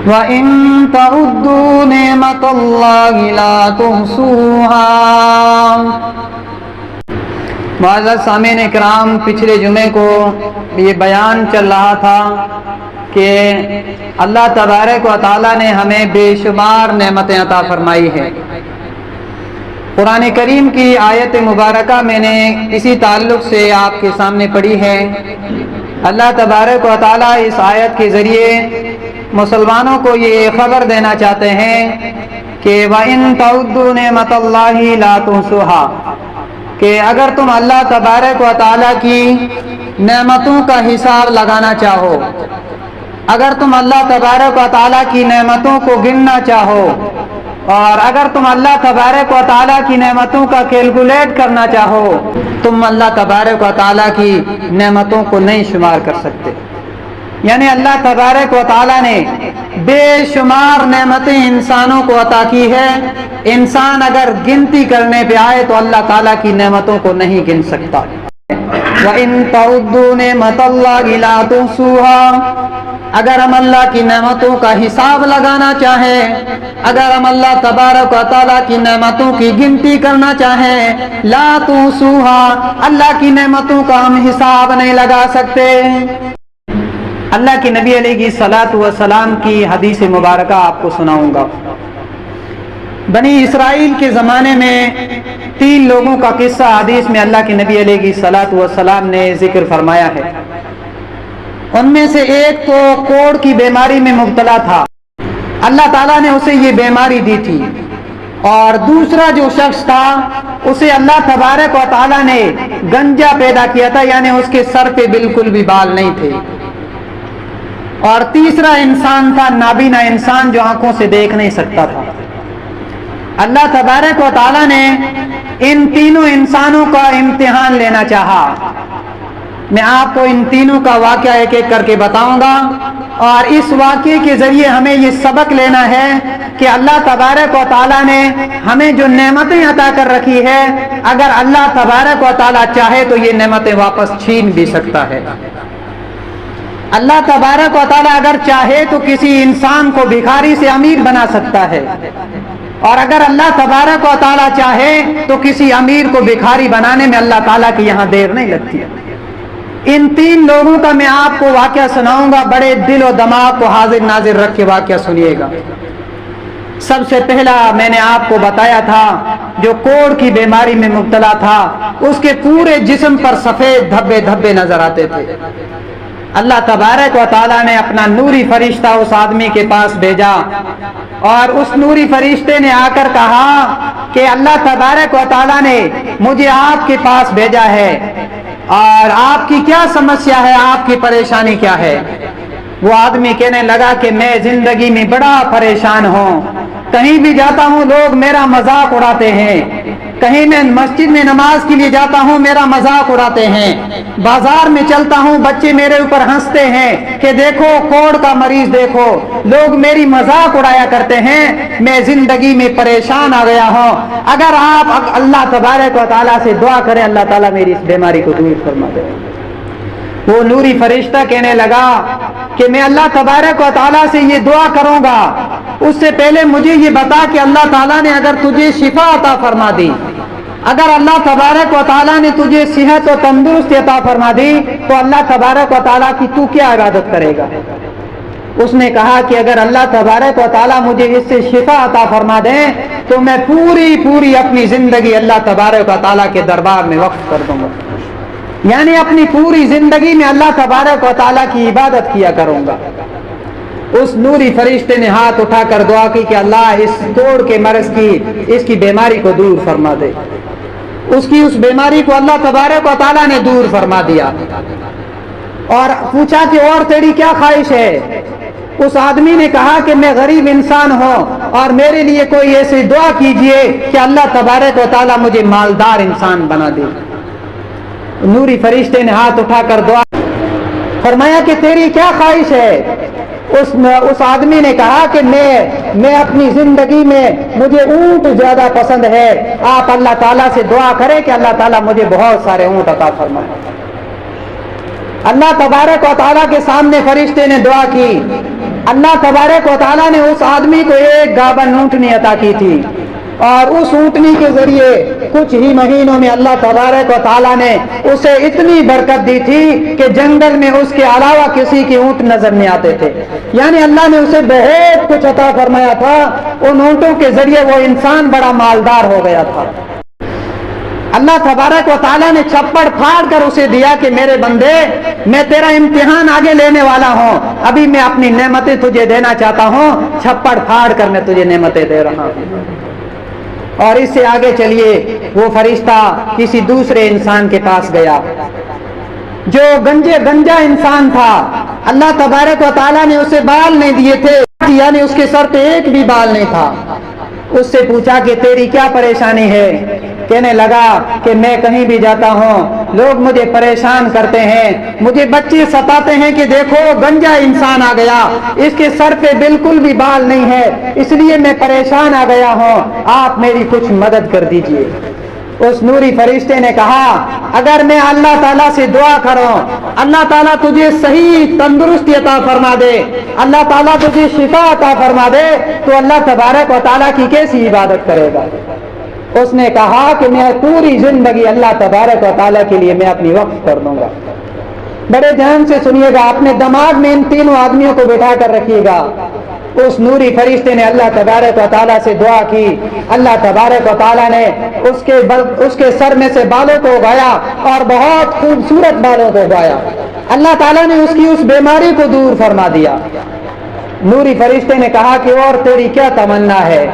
وَإِن تَعُدُّوا نِعْمَةَ اللَّهِ لَا تُحْصُوهَا۔ معزز سامعین کرام، پچھلے جمعے کو یہ بیان چل رہا تھا کہ اللہ تبارک و تعالیٰ نے ہمیں بے شمار نعمتیں عطا فرمائی ہیں۔ قرآن کریم کی آیت مبارکہ میں نے اسی تعلق سے آپ کے سامنے پڑھی ہے۔ اللہ تبارک و تعالیٰ اس آیت کے ذریعے مسلمانوں کو یہ خبر دینا چاہتے ہیں کہ وَإِن تَعُدُّوا نِعْمَةَ اللَّهِ لَا تُحْصُوهَا، کہ اگر تم اللہ تبارک و تعالیٰ کی نعمتوں کا حساب لگانا چاہو، اگر تم اللہ تبارک و تعالیٰ کی نعمتوں کو گننا چاہو، اور اگر تم اللہ تبارک و تعالیٰ کی نعمتوں کا کیلکولیٹ کرنا چاہو، تم اللہ تبارک و تعالیٰ کی نعمتوں کو نہیں شمار کر سکتے۔ یعنی اللہ تبارک و تعالیٰ نے بے شمار نعمتیں انسانوں کو عطا کی ہے، انسان اگر گنتی کرنے پہ آئے تو اللہ تعالیٰ کی نعمتوں کو نہیں گن سکتا۔ وَإِن تَعُدُّوا نِعْمَةَ اللَّهِ لَا تُحْصُوهَا، اگر ہم اللہ کی نعمتوں کا حساب لگانا چاہیں، اگر ہم اللہ تبارک و تعالیٰ کی نعمتوں کی گنتی کرنا چاہیں، لا تحصوها، اللہ کی نعمتوں کا ہم حساب نہیں لگا سکتے۔ اللہ کے نبی علیہ الصلوۃ والسلام کی حدیث مبارکہ آپ کو سناؤں گا۔ بنی اسرائیل کے زمانے میں 3 لوگوں کا قصہ حدیث میں اللہ کے نبی علیہ الصلوۃ والسلام نے ذکر فرمایا ہے۔ ان میں سے ایک تو کوڑ کی بیماری میں مبتلا تھا، اللہ تعالیٰ نے اسے یہ بیماری دی تھی، اور دوسرا جو شخص تھا اسے اللہ تبارک و تعالیٰ نے گنجا پیدا کیا تھا، یعنی اس کے سر پہ بالکل بھی بال نہیں تھے، اور تیسرا انسان تھا نابینا انسان جو آنکھوں سے دیکھ نہیں سکتا تھا۔ اللہ تبارک و تعالیٰ نے ان تینوں انسانوں کا امتحان لینا چاہا۔ میں آپ کو ان تینوں کا واقعہ ایک ایک کر کے بتاؤں گا، اور اس واقعے کے ذریعے ہمیں یہ سبق لینا ہے کہ اللہ تبارک و تعالیٰ نے ہمیں جو نعمتیں عطا کر رکھی ہے، اگر اللہ تبارک و تعالیٰ چاہے تو یہ نعمتیں واپس چھین بھی سکتا ہے۔ اللہ تبارک و تعالیٰ اگر چاہے تو کسی انسان کو بھکاری سے امیر بنا سکتا ہے، اور اگر اللہ تبارک و تعالیٰ چاہے تو کسی امیر کو بھکاری بنانے میں اللہ تعالیٰ کی یہاں دیر نہیں لگتی۔ ان 3 لوگوں کا میں آپ کو واقعہ سناؤں گا، بڑے دل و دماغ کو حاضر ناظر رکھ کے واقعہ سنیے گا۔ سب سے پہلا میں نے آپ کو بتایا تھا جو کوڑ کی بیماری میں مبتلا تھا، اس کے پورے جسم پر سفید دھبے دھبے نظر آتے تھے۔ اللہ تبارک و تعالیٰ نے اپنا نوری فرشتہ اس آدمی کے پاس بھیجا، اور اس نوری فرشتے نے آ کر کہا کہ اللہ تبارک و تعالیٰ نے مجھے آپ کے پاس بھیجا ہے، اور آپ کی کیا سمسیا ہے، آپ کی پریشانی کیا ہے؟ وہ آدمی کہنے لگا کہ میں زندگی میں بڑا پریشان ہوں، کہیں بھی جاتا ہوں لوگ میرا مذاق اڑاتے ہیں، کہیں میں مسجد میں نماز کے لیے جاتا ہوں میرا مذاق اڑاتے ہیں، بازار میں چلتا ہوں بچے میرے اوپر ہنستے ہیں کہ دیکھو کوڑ کا مریض، دیکھو لوگ میری مذاق اڑایا کرتے ہیں، میں زندگی میں پریشان آ گیا ہوں۔ اگر آپ اللہ تبارک و تعالیٰ سے دعا کریں اللہ تعالیٰ میری اس بیماری کو دور فرما دے۔ وہ نوری فرشتہ کہنے لگا کہ میں اللہ تبارک و تعالیٰ سے یہ دعا کروں گا، اس سے پہلے مجھے یہ بتا کہ اللہ تعالیٰ نے اگر تجھے شفا عطا فرما دی، اگر اللہ تبارک و تعالیٰ نے تجھے صحت و تندرستی عطا فرما دی، تو اللہ تبارک و تعالیٰ کی تو کیا عبادت کرے گا؟ اس نے کہا کہ اگر اللہ تبارک و تعالیٰ مجھے اس سے شفا عطا فرما دے تو میں پوری اپنی زندگی اللہ تبارک و تعالیٰ کے دربار میں وقف کر دوں گا، یعنی اپنی پوری زندگی میں اللہ تبارک و تعالیٰ کی عبادت کیا کروں گا۔ اس نوری فرشتے نے ہاتھ اٹھا کر دعا کی کہ اللہ اس کوڑ کے مرض کی، اس کی بیماری کو دور فرما دے۔ اس بیماری کو اللہ تبارک و تعالیٰ نے دور فرما دیا، اور پوچھا کہ اور تیری کیا خواہش ہے؟ اس آدمی نے کہا کہ میں غریب انسان ہوں، اور میرے لیے کوئی ایسی دعا کیجئے کہ اللہ تبارک و تعالیٰ مجھے مالدار انسان بنا دے۔ نوری فرشتے نے ہاتھ اٹھا کر دعا فرمایا کہ تیری کیا خواہش ہے؟ اس آدمی نے کہا کہ میں اپنی زندگی میں مجھے اونٹ زیادہ پسند ہے، آپ اللہ تعالیٰ سے دعا کریں کہ اللہ تعالیٰ مجھے بہت سارے اونٹ عطا فرمائے۔ اللہ تبارک و تعالیٰ کے سامنے فرشتے نے دعا کی، اللہ تبارک و تعالیٰ نے اس آدمی کو ایک گابن اونٹنی عطا کی تھی، اور اس اونٹنی کے ذریعے کچھ ہی مہینوں میں اللہ تبارک و تعالیٰ نے اسے اتنی برکت دی تھی کہ جنگل میں اس کے علاوہ کسی کے اونٹ نظر نہیں آتے تھے۔ یعنی اللہ نے اسے بہت کچھ عطا فرمایا تھا، ان اونٹوں کے ذریعے وہ انسان بڑا مالدار ہو گیا تھا۔ اللہ تبارک و تعالیٰ نے چھپڑ پھاڑ کر اسے دیا کہ میرے بندے، میں تیرا امتحان آگے لینے والا ہوں، ابھی میں اپنی نعمتیں تجھے دینا چاہتا ہوں، چھپڑ پھاڑ کر میں تجھے نعمتیں دے رہا ہوں۔ اور اس سے آگے چلیے، وہ فرشتہ کسی دوسرے انسان کے پاس گیا جو گنجا انسان تھا۔ اللہ تبارک و تعالیٰ نے اسے بال نہیں دیے تھے، یعنی اس کے سر پہ ایک بھی بال نہیں تھا۔ اس سے پوچھا کہ تیری کیا پریشانی ہے؟ کہنے لگا کہ میں کہیں بھی جاتا ہوں لوگ مجھے پریشان کرتے ہیں، مجھے بچے ستاتے ہیں کہ دیکھو گنجا انسان آ گیا، اس کے سر پہ بالکل بھی بال نہیں ہے، اس لیے میں پریشان آ گیا ہوں، آپ میری کچھ مدد کر دیجئے۔ اس نوری فرشتے نے کہا اگر میں اللہ تعالیٰ سے دعا کروں، اللہ تعالیٰ تجھے صحیح تندرستی عطا فرما دے، اللہ تعالیٰ تجھے شفا عطا فرما دے، تو اللہ تبارک و تعالیٰ کی کیسی عبادت کرے گا؟ اس نے کہا کہ میں پوری زندگی اللہ تبارک و تعالیٰ کے لیے میں اپنی وقف کر دوں گا۔ بڑے دھیان سے سنیے گا، اپنے دماغ میں ان تینوں آدمیوں کو بٹھا کر رکھیے گا۔ اس نوری فرشتے نے اللہ تبارک و تعالیٰ سے دعا کی، اللہ تبارک و تعالیٰ نے اس کے سر میں سے بالوں کو اگایا اور بہت خوبصورت بالوں کو اگایا، اللہ تعالیٰ نے اس کی اس بیماری کو دور فرما دیا۔ نوری فرشتے نے کہا کہ اور تیری کیا تمنا ہے؟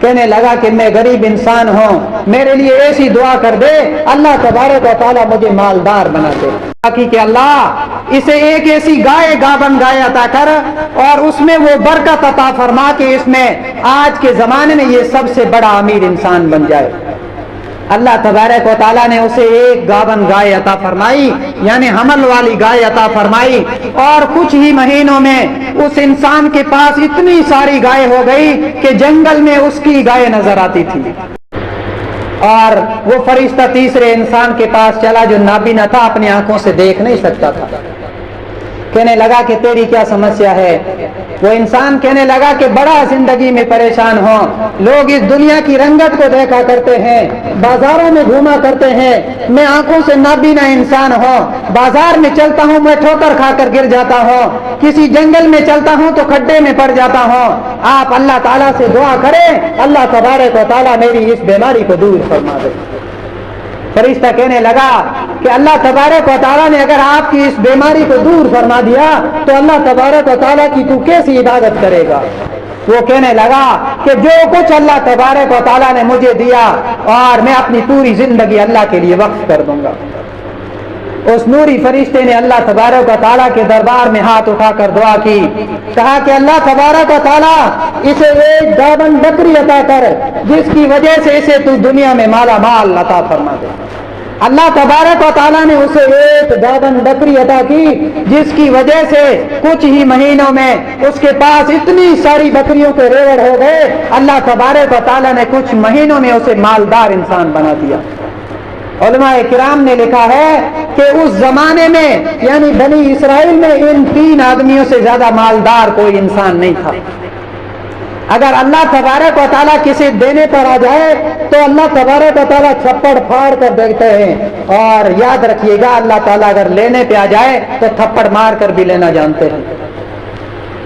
کہنے لگا کہ میں غریب انسان ہوں، میرے لیے ایسی دعا کر دے اللہ تبارک و تعالیٰ مجھے مالدار بنا دے، تاکہ کہ اللہ اسے ایک ایسی گابن گائے عطا کر اور اس میں وہ برکت عطا فرما کہ اس میں آج کے زمانے میں یہ سب سے بڑا امیر انسان بن جائے۔ اللہ تبارک و تعالیٰ نے اسے ایک گابن گائے عطا فرمائی، یعنی حمل والی گائے عطا فرمائی، اور کچھ ہی مہینوں میں اس انسان کے پاس اتنی ساری گائے ہو گئی کہ جنگل میں اس کی گائے نظر آتی تھی۔ اور وہ فرشتہ تیسرے انسان کے پاس چلا جو نابینا تھا، اپنی آنکھوں سے دیکھ نہیں سکتا تھا۔ کہنے لگا کہ تیری کیا سمسیا ہے؟ وہ انسان کہنے لگا کہ بڑا زندگی میں پریشان ہوں، لوگ اس دنیا کی رنگت کو دیکھا کرتے ہیں، بازاروں میں گھوما کرتے ہیں، میں آنکھوں سے نابینا انسان ہوں، بازار میں چلتا ہوں میں ٹھوکر کھا کر گر جاتا ہوں، کسی جنگل میں چلتا ہوں تو کھڈے میں پڑ جاتا ہوں، آپ اللہ تعالیٰ سے دعا کریں اللہ تبارک و تعالیٰ میری اس بیماری کو دور فرما دے۔ فرشتہ کہنے لگا کہ اللہ تبارک و تعالیٰ نے اگر آپ کی اس بیماری کو دور فرما دیا تو اللہ تبارک و تعالیٰ کی تو کیسی عبادت کرے گا؟ وہ کہنے لگا کہ جو کچھ اللہ تبارک و تعالیٰ نے مجھے دیا اور میں اپنی پوری زندگی اللہ کے لیے وقف کر دوں گا۔ اس نوری فرشتے نے اللہ تبارک و تعالیٰ کے دربار میں ہاتھ اٹھا کر دعا کی، کہا کہ اللہ تبارک و تعالیٰ اسے ایک گابن بکری عطا کر جس کی وجہ سے اسے تو دنیا میں مالا مال عطا فرما دے۔ اللہ تبارک و تعالیٰ نے اسے ایک گابن بکری عطا کی جس کی وجہ سے کچھ ہی مہینوں میں اس کے پاس اتنی ساری بکریوں کے ریوڑ ہو گئے، اللہ تبارک و تعالیٰ نے کچھ مہینوں میں اسے مالدار انسان بنا دیا۔ علماء کرام نے لکھا ہے کہ اس زمانے میں یعنی بنی اسرائیل میں ان تین آدمیوں سے زیادہ مالدار کوئی انسان نہیں تھا۔ اگر اللہ تبارک و تعالیٰ کسی دینے پر آ جائے تو اللہ تبارک و تعالیٰ چھپڑ پھاڑ کر دیتے ہیں، اور یاد رکھیے گا اللہ تعالیٰ اگر لینے پہ آ جائے تو تھپڑ مار کر بھی لینا جانتے ہیں۔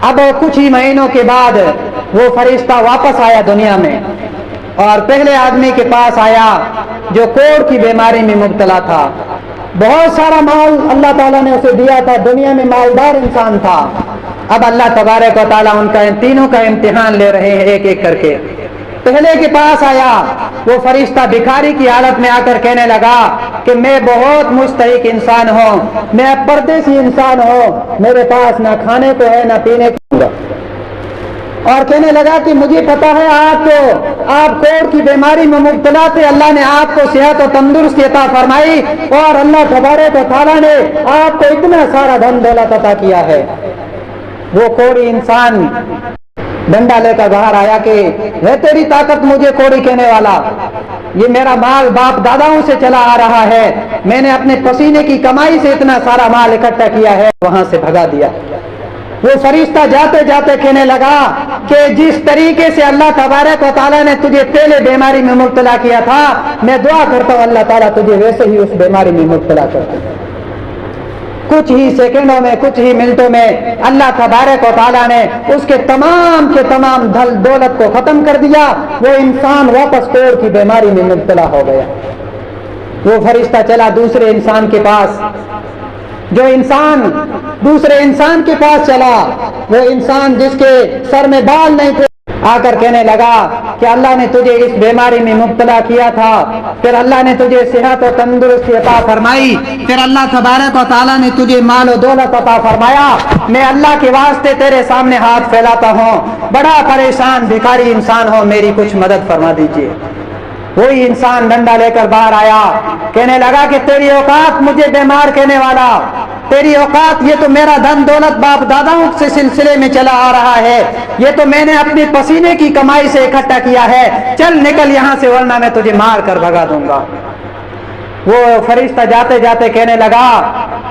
اب کچھ ہی مہینوں کے بعد وہ فرشتہ واپس آیا دنیا میں، اور پہلے آدمی کے پاس آیا جو کوڑ کی بیماری میں مبتلا تھا، بہت سارا مال اللہ تعالیٰ نے اسے دیا تھا، دنیا میں مالدار انسان تھا۔ اب اللہ تبارک و تعالیٰ ان کا تینوں کا امتحان لے رہے ہیں ایک ایک کر کے۔ پہلے کے پاس آیا وہ فرشتہ بھکاری کی حالت میں آ کر کہنے لگا کہ میں بہت مستحق انسان ہوں، میں پردیسی انسان ہوں، میرے پاس نہ کھانے کو ہے نہ پینے کو، اور کہنے لگا کہ مجھے پتا ہے آپ کوڑ کی بیماری میں مبتلا تھے، اللہ نے آپ کو صحت و تندرستی عطا فرمائی، اور اللہ تبارک و تعالیٰ نے آپ کو اتنا سارا دھن دولت عطا کیا ہے۔ وہ کوڑی انسان ڈنڈا لے کر باہر آیا کہ ہے تیری طاقت مجھے کوڑی کہنے والا، یہ میرا مال باپ داداؤں سے چلا آ رہا ہے، میں نے اپنے پسینے کی کمائی سے اتنا سارا مال اکٹھا کیا ہے، وہاں سے بھگا دیا۔ وہ فرشتہ جاتے جاتے کہنے لگا کہ جس طریقے سے اللہ تبارک و تعالیٰ نے تجھے پہلے بیماری میں مبتلا کیا تھا، میں دعا کرتا ہوں اللہ تعالیٰ تجھے ویسے ہی اس بیماری میں مبتلا کر دے۔ کچھ ہی سیکنڈوں میں، کچھ ہی منٹوں میں اللہ تبارک و تعالیٰ نے اس کے تمام دھن دولت کو ختم کر دیا۔ وہ انسان واپس کوڑ کی بیماری میں مبتلا ہو گیا۔ وہ فرشتہ چلا دوسرے انسان کے پاس، جو انسان دوسرے انسان کے پاس چلا، وہ انسان جس کے سر میں بال نہیں تھے، آ کر کہنے لگا کہ اللہ نے تجھے اس بیماری میں مبتلا کیا تھا، پھر اللہ نے تجھے صحت و تندرستی عطا فرمائی، پھر اللہ تبارک و تعالیٰ نے تجھے مال و دولت عطا فرمایا، میں اللہ کے واسطے تیرے سامنے ہاتھ پھیلاتا ہوں، بڑا پریشان بھکاری انسان ہوں، میری کچھ مدد فرما دیجیے۔ وہی انسان ڈنڈا لے کر باہر آیا، کہنے لگا کہ تیری اوقات مجھے بیمار کہنے والا، تیری اوقات، یہ تو میرا دھن دولت باپ داداؤں سے سلسلے میں چلا آ رہا ہے، یہ تو میں نے اپنے پسینے کی کمائی سے اکٹھا کیا ہے، چل نکل یہاں سے ورنہ میں تجھے مار کر بھگا دوں گا۔ وہ فرشتہ جاتے جاتے کہنے لگا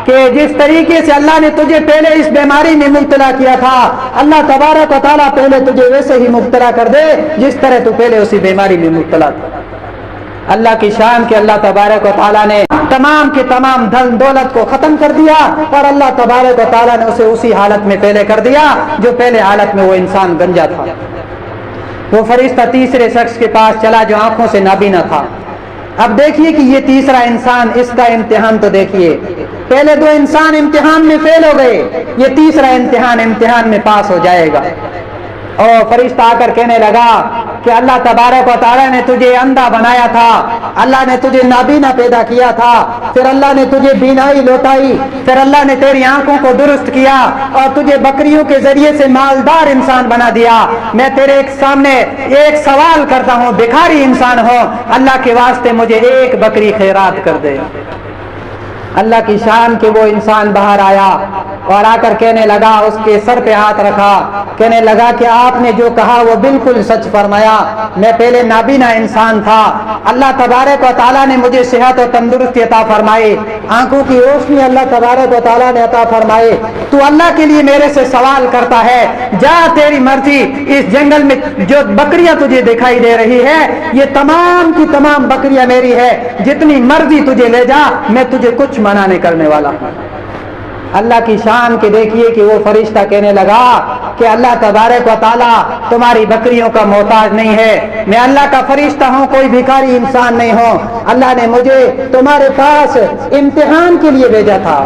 کہ جس طریقے سے اللہ نے تجھے پہلے اس بیماری میں مبتلا کیا تھا، اللہ تبارک و تعالیٰ پہلے تجھے ویسے ہی مبتلا کر دے جس طرح تو پہلے اسی بیماری میں مبتلا تھا۔ اللہ کی شان کہ اللہ تبارک و تعالیٰ نے تمام کے تمام دھن دولت کو ختم کر دیا، اور اللہ تبارک و تعالیٰ نے اسے اسی حالت میں پہلے کر دیا جو پہلے حالت میں وہ انسان گنجا تھا۔ وہ فرشتہ تیسرے شخص کے پاس چلا جو آنکھوں سے نابینا تھا۔ اب دیکھیے کہ یہ تیسرا انسان، اس کا امتحان تو دیکھیے، پہلے دو انسان امتحان میں فیل ہو گئے، یہ تیسرا امتحان میں پاس ہو جائے گا۔ اور فرشتہ آ کر کہنے لگا کہ اللہ تبارک و تعالیٰ نے تجھے اندھا بنایا تھا، اللہ نے تجھے نابینا پیدا کیا تھا، پھر اللہ نے تجھے بینائی لوٹائی، پھر اللہ نے تیری آنکھوں کو درست کیا اور تجھے بکریوں کے ذریعے سے مالدار انسان بنا دیا۔ میں تیرے سامنے ایک سوال کرتا ہوں، بھکاری انسان ہو، اللہ کے واسطے مجھے ایک بکری خیرات کر دے۔ اللہ کی شان کہ وہ انسان باہر آیا اور آ کر کہنے لگا، اس کے سر پہ ہاتھ رکھا، کہنے لگا کہ آپ نے جو کہا وہ بالکل سچ فرمایا، میں پہلے نابینا انسان تھا، اللہ تبارک و تعالیٰ نے مجھے صحت و تندرستی عطا فرمائی، آنکھوں کی روشنی اللہ تبارک و تعالیٰ نے عطا فرمائی، تو اللہ کے لیے میرے سے سوال کرتا ہے، جا تیری مرضی، اس جنگل میں جو بکریاں تجھے دکھائی دے رہی ہے یہ تمام کی تمام بکریاں میری ہے، جتنی مرضی تجھے لے جا، میں تجھے کچھ منع نہیں کرنے والا ہوں۔ اللہ کی شان کے دیکھیے کہ وہ فرشتہ کہنے لگا کہ اللہ تبارک و تعالیٰ تمہاری بکریوں کا محتاج نہیں ہے، میں اللہ کا فرشتہ ہوں، کوئی بھکاری انسان نہیں ہوں، اللہ نے مجھے تمہارے پاس امتحان کے لیے بھیجا تھا۔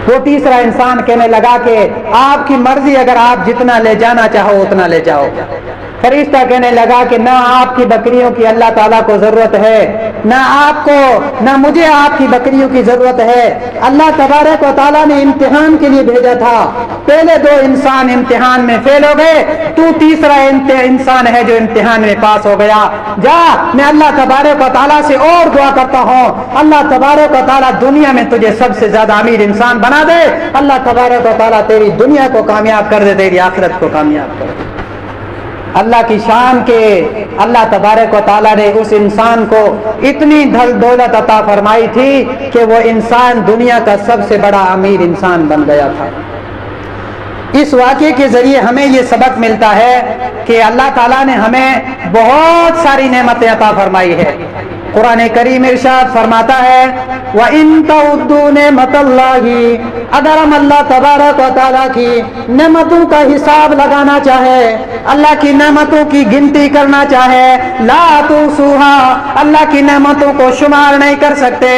وہ تیسرا انسان کہنے لگا کہ آپ کی مرضی، اگر آپ جتنا لے جانا چاہو اتنا لے جاؤ۔ فرشتہ کہنے لگا کہ نہ آپ کی بکریوں کی اللہ تعالیٰ کو ضرورت ہے، نہ آپ کو، نہ مجھے آپ کی بکریوں کی ضرورت ہے، اللہ تبارک و تعالیٰ نے امتحان کے لیے بھیجا تھا، پہلے دو انسان امتحان میں فیل ہو گئے، تو تیسرا انسان ہے جو امتحان میں پاس ہو گیا، جا میں اللہ تبارک و تعالیٰ سے اور دعا کرتا ہوں، اللہ تبارک و تعالیٰ دنیا میں تجھے سب سے زیادہ امیر انسان بنا دے، اللہ تبارک و تعالیٰ تیری دنیا کو کامیاب کر دے، تیری آخرت کو کامیاب کر دے۔ اللہ کی شان کے اللہ تبارک و تعالیٰ نے اس انسان کو اتنی دھن دولت عطا فرمائی تھی کہ وہ انسان دنیا کا سب سے بڑا امیر انسان بن گیا تھا۔ اس واقعے کے ذریعے ہمیں یہ سبق ملتا ہے کہ اللہ تعالیٰ نے ہمیں بہت ساری نعمتیں عطا فرمائی ہے۔ قرآن کریم ارشاد فرماتا ہے وَإِن تَعُدُّوا نِعْمَتَ اللَّهِ، اگر ہم اللہ تبارک و تعالیٰ کی نعمتوں کا حساب لگانا چاہے، اللہ کی نعمتوں کی گنتی کرنا چاہے، لا تُحْصُوهَا، اللہ کی نعمتوں کو شمار نہیں کر سکتے،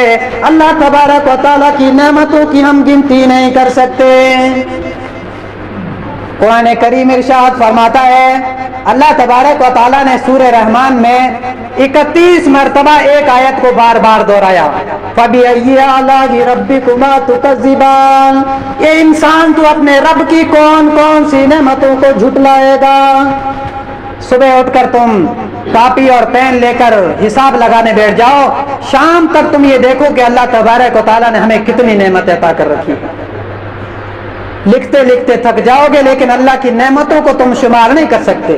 اللہ تبارک و تعالیٰ کی نعمتوں کی ہم گنتی نہیں کر سکتے۔ قرآن کریم ارشاد فرماتا ہے، اللہ تبارک و تعالیٰ نے سورہ رحمان میں 31 مرتبہ ایک آیت کو بار بار دہرایا، فَبِأَيِّ آلَاءِ رَبِّكُمَا تُكَذِّبَانِ، یہ انسان تو اپنے رب کی کون کون سی نعمتوں کو جھٹلائے گا۔ صبح اٹھ کر تم کاپی اور پین لے کر حساب لگانے بیٹھ جاؤ، شام تک تم یہ دیکھو کہ اللہ تبارک و تعالیٰ نے ہمیں کتنی نعمتیں عطا کر رکھی ہے۔ لکھتے لکھتے تھک جاؤ گے لیکن اللہ کی نعمتوں کو تم شمار نہیں کر سکتے۔